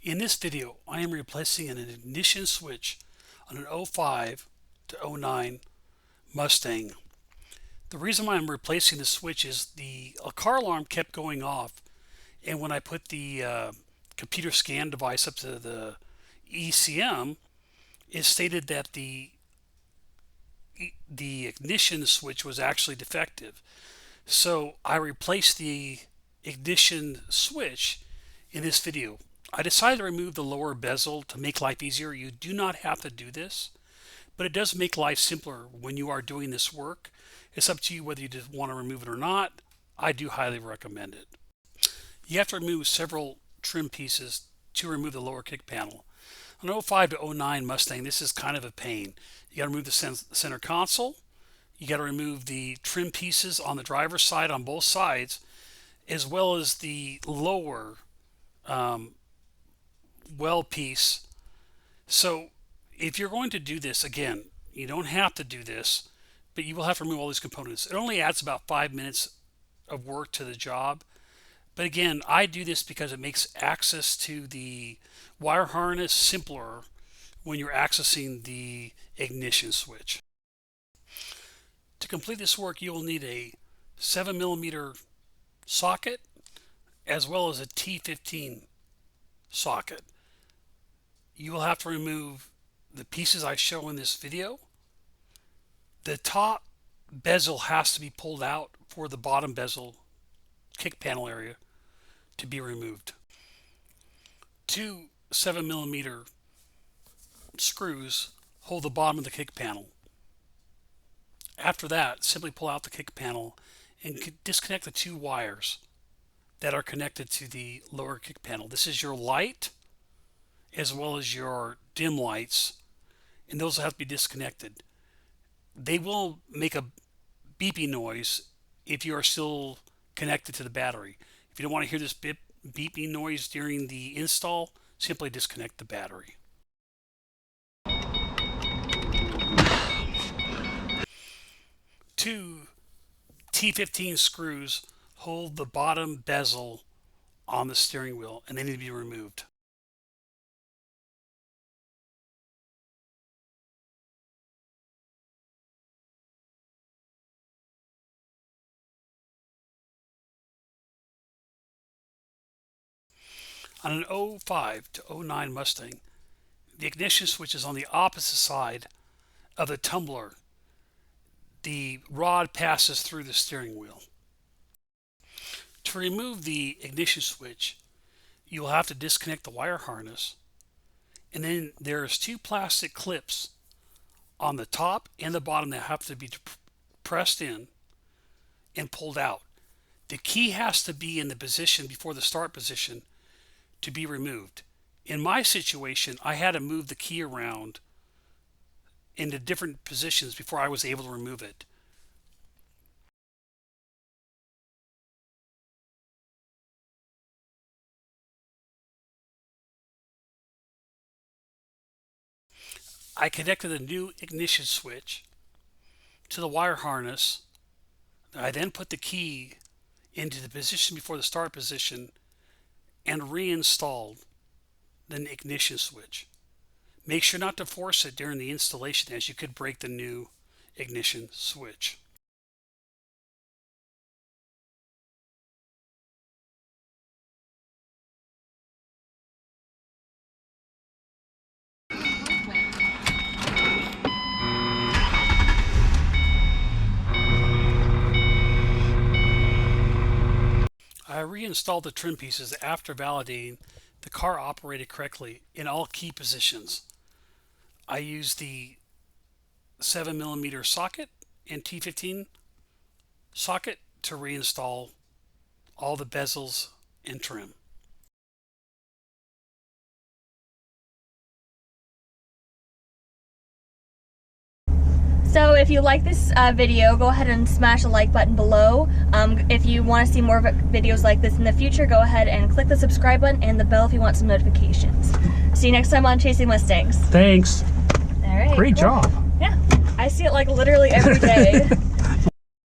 In this video, I am replacing an ignition switch on an '05 to '09 Mustang. The reason why I'm replacing the switch is a car alarm kept going off, and when I put the computer scan device up to the ECM, it stated that the ignition switch was actually defective. So I replaced the ignition switch in this video. I decided to remove the lower bezel to make life easier. You do not have to do this, but it does make life simpler when you are doing this work. It's up to you whether you just want to remove it or not. I do highly recommend it. You have to remove several trim pieces to remove the lower kick panel. On an '05 to '09 Mustang, this is kind of a pain. You got to remove the center console. You got to remove the trim pieces on the driver's side on both sides, as well as the lower well piece. So if you're going to do this, again, you don't have to do this, but you will have to remove all these components. It only adds about 5 minutes of work to the job. But again, I do this because it makes access to the wire harness simpler when you're accessing the ignition switch. To complete this work, you will need a 7mm socket as well as a T15 socket. You will have to remove the pieces I show in this video. The top bezel has to be pulled out for the bottom bezel kick panel area to be removed. 2 7mm screws hold the bottom of the kick panel. After that, simply pull out the kick panel and disconnect the 2 wires that are connected to the lower kick panel. This is your light as well as your dim lights, and those will have to be disconnected. They will make a beeping noise if you are still connected to the battery. If you don't want to hear this beeping noise during the install, simply disconnect the battery. Two T15 screws hold the bottom bezel on the steering wheel, and they need to be removed. On an '05 to '09 Mustang, the ignition switch is on the opposite side of the tumbler. The rod passes through the steering wheel. To remove the ignition switch, you will have to disconnect the wire harness, and then there's 2 plastic clips on the top and the bottom that have to be pressed in and pulled out. The key has to be in the position before the start position to be removed. In my situation, I had to move the key around into different positions before I was able to remove it. I connected a new ignition switch to the wire harness. I then put the key into the position before the start position and reinstalled the ignition switch. Make sure not to force it during the installation, as you could break the new ignition switch. I reinstalled the trim pieces after validating the car operated correctly in all key positions. I used the 7mm socket and T15 socket to reinstall all the bezels and trim. So if you like this video, go ahead and smash the like button below. If you want to see more videos like this in the future, go ahead and click the subscribe button and the bell if you want some notifications. See you next time on Chasing Mustangs. Thanks. All right. Great job. Yeah, I see it like literally every day.